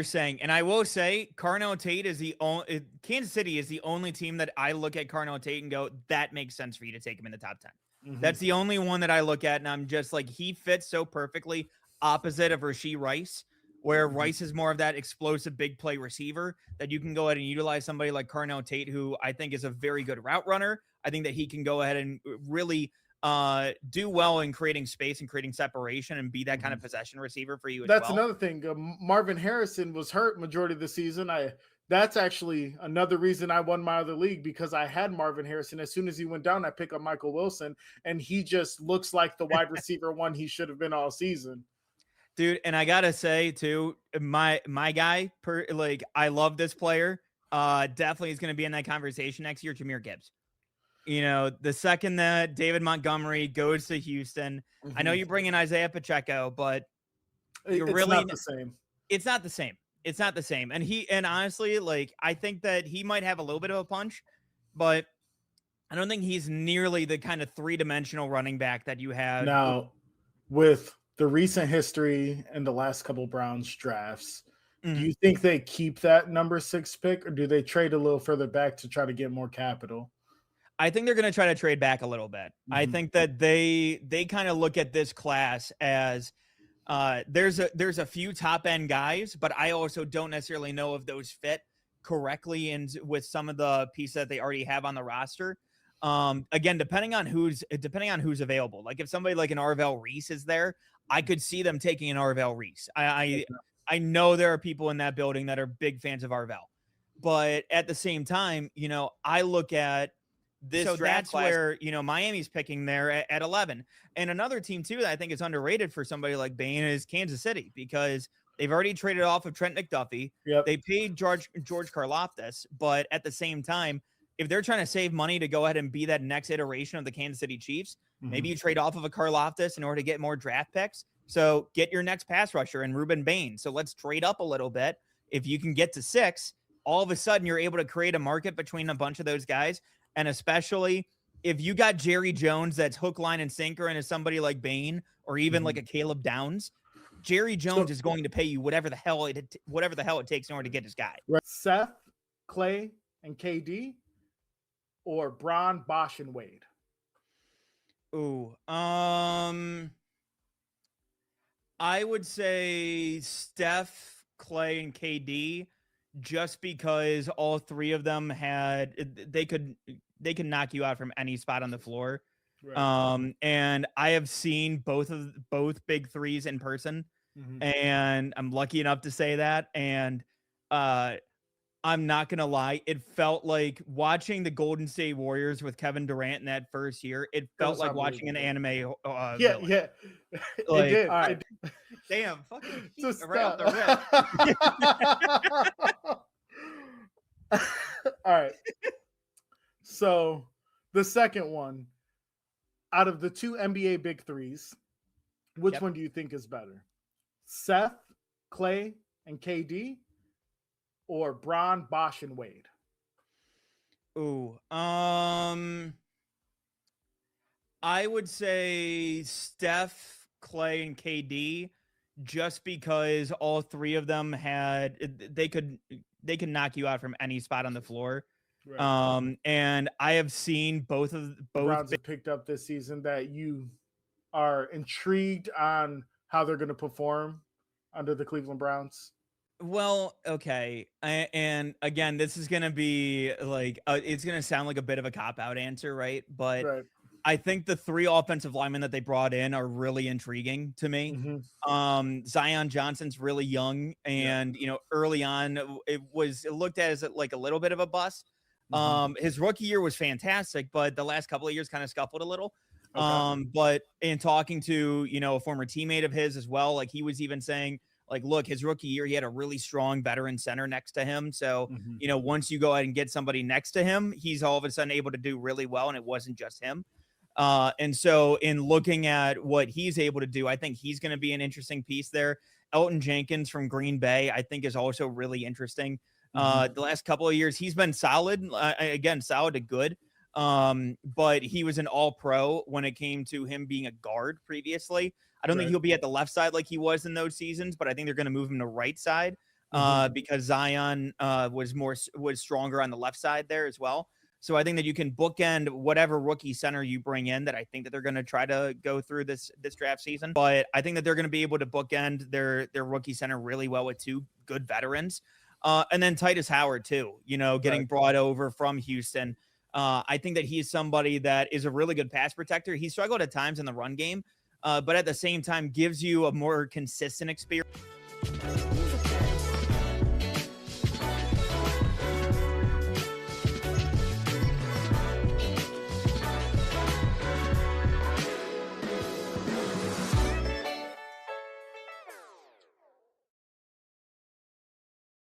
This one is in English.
you're saying, and I will say, Carnell Tate is the only Kansas City is the only team that I look at Carnell Tate and go, that makes sense for you to take him in the top 10. Mhm. That's the only one that I look at, and I'm just like, he fits so perfectly opposite of Rashee Rice, where Rice is more of that explosive big play receiver that you can go ahead and utilize somebody like Carnell Tate, who I think is a very good route runner. I think that he can go ahead and really do well in creating space and creating separation and be that kind of possession receiver for you as That's well. another thing. Marvin Harrison was hurt majority of the season. That's actually another reason I won my other league, because I had Marvin Harrison. As soon as he went down, I picked up Michael Wilson, and he just looks like the wide receiver one he should have been all season. Dude, and I gotta say too, my guy, like, I love this player. Definitely is going to be in that conversation next year. Jahmyr Gibbs. You know, the second that David Montgomery goes to Houston, I know you bring in Isaiah Pacheco, but you're It's really not the same. It's not the same. It's not the same. And honestly, like, I think that he might have a little bit of a punch, but I don't think he's nearly the kind of three-dimensional running back that you had. Now, with the recent history and the last couple Browns drafts, do you think they keep that number 6 pick, or do they trade a little further back to try to get more capital? I think they're going to try to trade back a little bit. I think that they kind of look at this class as there's a few top end guys, but I also don't necessarily know if those fit correctly and with some of the pieces that they already have on the roster. Again, depending on who's available. Like if somebody like an Arvell Reese is there, I could see them taking an Arvell Reese. I know there are people in that building that are big fans of Arvell, but at the same time, you know, I look at this. So that's class where, you know, Miami's picking there at 11. And another team too that I think is underrated for somebody like Bain is Kansas City, because they've already traded off of Trent McDuffie. Yep. They paid George Karlaftis, but at the same time, if they're trying to save money to go ahead and be that next iteration of the Kansas City Chiefs, maybe you trade off of a Karlaftis in order to get more draft picks. So get your next pass rusher and Ruben Bain. So let's trade up a little bit. If you can get to 6, all of a sudden you're able to create a market between a bunch of those guys. And especially if you got Jerry Jones, that's hook, line, and sinker, and is somebody like Bain or even like a Caleb Downs, Jerry Jones is going to pay you whatever the hell it takes in order to get his guy. Seth, Clay, and KD, or Bron, Bosch, and Wade? Ooh, I would say Steph, Clay, and KD, just because all three of them they could knock you out from any spot on the floor. Right. And I have seen both big threes in person, and I'm lucky enough to say that. And I'm not gonna lie, it felt like watching the Golden State Warriors with Kevin Durant in that first year. It felt like watching an anime. Yeah. Like, it did. All right. Damn, fucking right off the rip. All right. So the second one, out of the two NBA big threes, which one do you think is better? Seth, Clay, and KD, or Bron, Bosch, and Wade? Ooh, I would say Steph, Clay, and KD, just because all three of them they could knock you out from any spot on the floor. Right. And I have seen both Browns have picked up this season that you are intrigued on how they're going to perform under the Cleveland Browns. Well, okay. And again, this is going to be like, it's going to sound like a bit of a cop-out answer, right? But I think the 3 offensive linemen that they brought in are really intriguing to me. Zion Johnson's really young, and you know, early on it looked at as like a little bit of a bust. His rookie year was fantastic, but the last couple of years kind of scuffled a little. But in talking to, you know, a former teammate of his as well, like he was even saying, like, look, his rookie year, he had a really strong veteran center next to him. So, you know, once you go ahead and get somebody next to him, he's all of a sudden able to do really well. And it wasn't just him. And so in looking at what he's able to do, I think he's going to be an interesting piece there. Elton Jenkins from Green Bay, I think, is also really interesting. The last couple of years, he's been solid, again, solid to good. But he was an all-pro when it came to him being a guard previously. I don't think he'll be at the left side like he was in those seasons, but I think they're going to move him to right side. because Zion was stronger on the left side there as well. So I think that you can bookend whatever rookie center you bring in that I think that they're going to try to go through this draft season. But I think that they're going to be able to bookend their rookie center really well with two good veterans. And then Titus Howard too, getting brought over from Houston. I think that he's somebody that is a really good pass protector. He struggled at times in the run game, but at the same time gives you a more consistent experience.